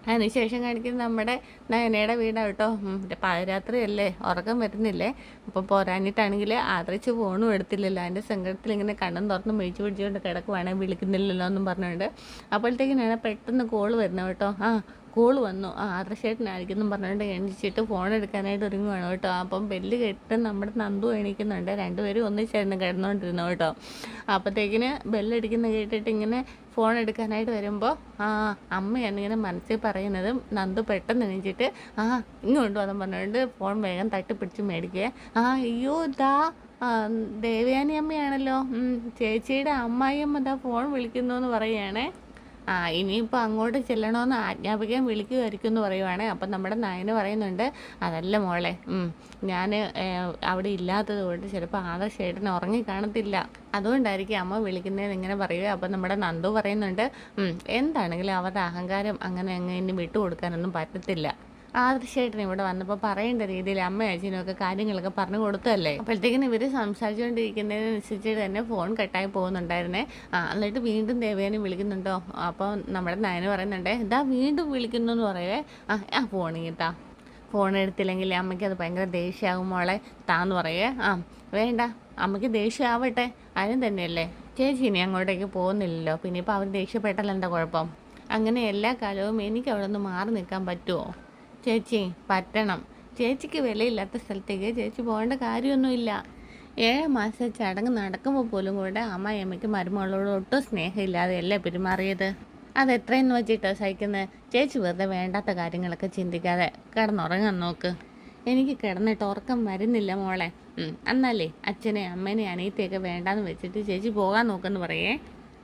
അതിനുശേഷം കാണിക്കുന്നത് നമ്മുടെ നയനയുടെ വീടാണ് കേട്ടോ. പാതിരാത്രിയല്ലേ, ഉറക്കം വരുന്നില്ലേ. അപ്പോൾ പോരാഞ്ഞിട്ടാണെങ്കിൽ ആദരിച്ച് ഫോണും എടുത്തില്ലല്ലോ. അതിൻ്റെ സങ്കടത്തിൽ ഇങ്ങനെ കണ്ണും തുറന്ന് മേടിച്ച് പിടിച്ചുകൊണ്ട് കിടക്കുവാണ്, വിളിക്കുന്നില്ലല്ലോ എന്നും പറഞ്ഞുകൊണ്ട്. അപ്പോഴത്തേക്കിനാണ് പെട്ടെന്ന് കോൾ വരുന്നത് കേട്ടോ. കോൾ വന്നു, ആദർശേട്ടനായിരിക്കും എന്നും പറഞ്ഞുകൊണ്ട് എണീച്ചിട്ട് ഫോൺ എടുക്കാനായിട്ട് ഒരുങ്ങുവാണ് കേട്ടോ. അപ്പം ബെല്ല് കേട്ടിട്ട് നമ്മുടെ നന്ദു എണീക്കുന്നുണ്ട്. രണ്ടുപേരും ഒന്നിച്ചായിരുന്നു കിടന്നുകൊണ്ടിരുന്നു കേട്ടോ. അപ്പോഴത്തേക്കിന് ബെല്ലടിക്കുന്ന കേട്ടിട്ട് ഇങ്ങനെ ഫോൺ എടുക്കാനായിട്ട് വരുമ്പോൾ അമ്മയാണ് ഇങ്ങനെ മനസ്സിൽ പറയുന്നത്. നന്ദു പെട്ടെന്ന് എണീച്ചിട്ട് ഇങ്ങോട്ട് വന്നു പറഞ്ഞുകൊണ്ട് ഫോൺ വേഗം തട്ടിപ്പിടിച്ച് മേടിക്കുക. അയ്യോ ഇതാ ദേവയാനി അമ്മയാണല്ലോ, ചേച്ചിയുടെ അമ്മായിയമ്മ ഇതാ ഫോൺ വിളിക്കുന്നു എന്ന് പറയുകയാണേ. ഇനിയിപ്പോൾ അങ്ങോട്ട് ചെല്ലണമെന്ന് ആജ്ഞാപിക്കാൻ വിളിക്കുമായിരിക്കും എന്ന് പറയുവാണ്. അപ്പം നമ്മുടെ നയന് പറയുന്നുണ്ട്, അതല്ല മോളെ, ഞാൻ അവിടെ ഇല്ലാത്തത് കൊണ്ട് ചിലപ്പോൾ ആദർശേട്ടൻ ഉറങ്ങി കാണത്തില്ല, അതുകൊണ്ടായിരിക്കും അമ്മ വിളിക്കുന്നതെന്ന് ഇങ്ങനെ പറയുക. അപ്പം നമ്മുടെ നന്ദു പറയുന്നുണ്ട്, എന്താണെങ്കിലും അവരുടെ അഹങ്കാരം അങ്ങനെ ഇനി വിട്ടുകൊടുക്കാനൊന്നും പറ്റത്തില്ല. ആദർശേട്ടൻ ഇവിടെ വന്നപ്പോൾ പറയേണ്ട രീതിയിൽ അമ്മ അച്ഛനൊക്കെ കാര്യങ്ങളൊക്കെ പറഞ്ഞു കൊടുത്തല്ലേ. അപ്പോഴത്തേക്കിനും ഇവർ സംസാരിച്ചുകൊണ്ടിരിക്കുന്നതിനനുസരിച്ച് തന്നെ ഫോൺ കട്ടായി പോകുന്നുണ്ടായിരുന്നേ. എന്നിട്ട് വീണ്ടും ദേവേനെ വിളിക്കുന്നുണ്ടോ. അപ്പോൾ നമ്മുടെ നയന് പറയുന്നുണ്ട്, ഇതാ വീണ്ടും വിളിക്കുന്നു എന്ന് പറയവേ. ഫോണിങ്ങിത്താ, ഫോൺ എടുത്തില്ലെങ്കിൽ അമ്മയ്ക്ക് അത് ഭയങ്കര ദേഷ്യമാകും മോളെ, താന്ന് പറയേ. വേണ്ട, അമ്മയ്ക്ക് ദേഷ്യമാവട്ടെ, അതിന് തന്നെയല്ലേ ചേച്ചി ഇനി അങ്ങോട്ടേക്ക് പോകുന്നില്ലല്ലോ, പിന്നെ ഇപ്പോൾ അവർ ദേഷ്യപ്പെട്ടാൽ എന്താ കുഴപ്പം. അങ്ങനെ എല്ലാ കാലവും എനിക്ക് അവിടെ നിന്ന് മാറി നിൽക്കാൻ പറ്റുമോ ചേച്ചി? പറ്റണം. ചേച്ചിക്ക് വിലയില്ലാത്ത സ്ഥലത്തേക്ക് ചേച്ചി പോകേണ്ട കാര്യമൊന്നുമില്ല. 7 മാസം ചടങ്ങ് നടക്കുമ്പോൾ പോലും കൂടെ അമ്മയ്ക്ക് മരുമകളോട് ഒട്ടും സ്നേഹമില്ലാതെയല്ലേ പെരുമാറിയത്. അതെത്രയെന്ന് വെച്ചിട്ടോ സഹിക്കുന്നത്. ചേച്ചി വെറുതെ വേണ്ടാത്ത കാര്യങ്ങളൊക്കെ ചിന്തിക്കാതെ കിടന്നുറങ്ങാൻ നോക്ക്. എനിക്ക് കിടന്നിട്ട് ഉറക്കം വരുന്നില്ല മോളെ. എന്നാലേ അച്ഛനെ അമ്മേനെ അനിയത്തിയൊക്കെ വേണ്ടാന്ന് വെച്ചിട്ട് ചേച്ചി പോകാൻ നോക്കെന്ന് പറയേ.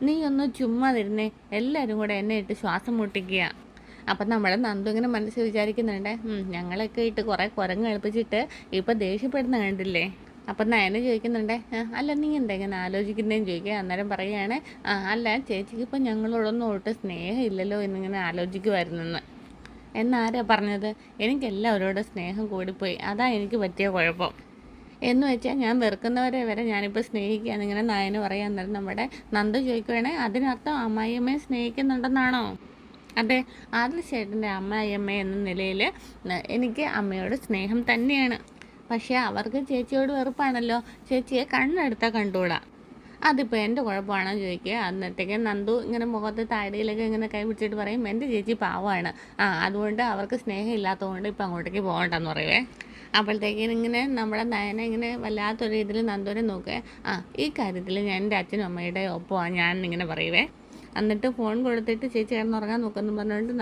നീ ഒന്ന് ചുമ്മാ തരുന്നേ, എല്ലാവരും കൂടെ എന്നെ ഇട്ട് ശ്വാസം മുട്ടിക്കുക. അപ്പം നമ്മുടെ നന്ദു ഇങ്ങനെ മനസ്സിൽ വിചാരിക്കുന്നുണ്ട്, ഞങ്ങളൊക്കെ ഇട്ട് കുറേ കുരങ്ങ് കളിപ്പിച്ചിട്ട് ഇപ്പം ദേഷ്യപ്പെടുന്ന കണ്ടില്ലേ. അപ്പം നയന് ചോദിക്കുന്നുണ്ട്, അല്ല നീ എന്താ ഇങ്ങനെ ആലോചിക്കുന്നതെന്ന് ചോദിക്കുക. അന്നേരം പറയുകയാണ്, അല്ല ചേച്ചിക്ക് ഇപ്പം ഞങ്ങളോടൊന്നും ഒട്ടും സ്നേഹമില്ലല്ലോ എന്നിങ്ങനെ ആലോചിക്കുമായിരുന്നെന്ന്. എന്നാരാ പറഞ്ഞത്? എനിക്കെല്ലാവരോടും സ്നേഹം കൂടിപ്പോയി, അതാ എനിക്ക് പറ്റിയ കുഴപ്പം. എന്ന് വെച്ചാൽ ഞാൻ വെറുക്കുന്നവരെ വരെ ഞാനിപ്പോൾ സ്നേഹിക്കുകയാണിങ്ങനെ നയന് പറയാൻ. അന്നേരം നമ്മുടെ നന്ദു ചോദിക്കുകയാണെ, അതിനർത്ഥം അമ്മായിയമ്മയെ സ്നേഹിക്കുന്നുണ്ടെന്നാണോ? അതെ, ആദർശേട്ടൻ്റെ അമ്മായിയമ്മ എന്ന നിലയിൽ എനിക്ക് അമ്മയോട് സ്നേഹം തന്നെയാണ്. പക്ഷേ അവർക്ക് ചേച്ചിയോട് വെറുപ്പാണല്ലോ. ചേച്ചിയെ കണ്ണെടുത്താൽ കണ്ടുകൂടാ. അതിപ്പോൾ എൻ്റെ കുഴപ്പമാണോ ചോദിക്കുക. അന്നത്തേക്ക് നന്ദു ഇങ്ങനെ മുഖത്ത് താടിയിലൊക്കെ ഇങ്ങനെ കൈ പിടിച്ചിട്ട് പറയും, എൻ്റെ ചേച്ചി പാവമാണ്, അതുകൊണ്ട് അവർക്ക് സ്നേഹം ഇല്ലാത്തതുകൊണ്ട് ഇപ്പം അങ്ങോട്ടേക്ക് പോകണ്ടെന്ന് പറയുവേ. അപ്പോഴത്തേക്കിനും ഇങ്ങനെ നമ്മുടെ നയന ഇങ്ങനെ വല്ലാത്തൊരു ഇതിൽ നന്ദുവിനെ നോക്കുക. ഈ കാര്യത്തിൽ ഞാൻ എൻ്റെ അച്ഛനും അമ്മയുടെ ഒപ്പമാണ് ഞാൻ ഇങ്ങനെ പറയുവേ. എന്നിട്ട് ഫോൺ കൊടുത്തിട്ട് ചേച്ചി കിടന്നുറങ്ങാൻ നോക്കുമെന്ന് പറഞ്ഞുകൊണ്ട്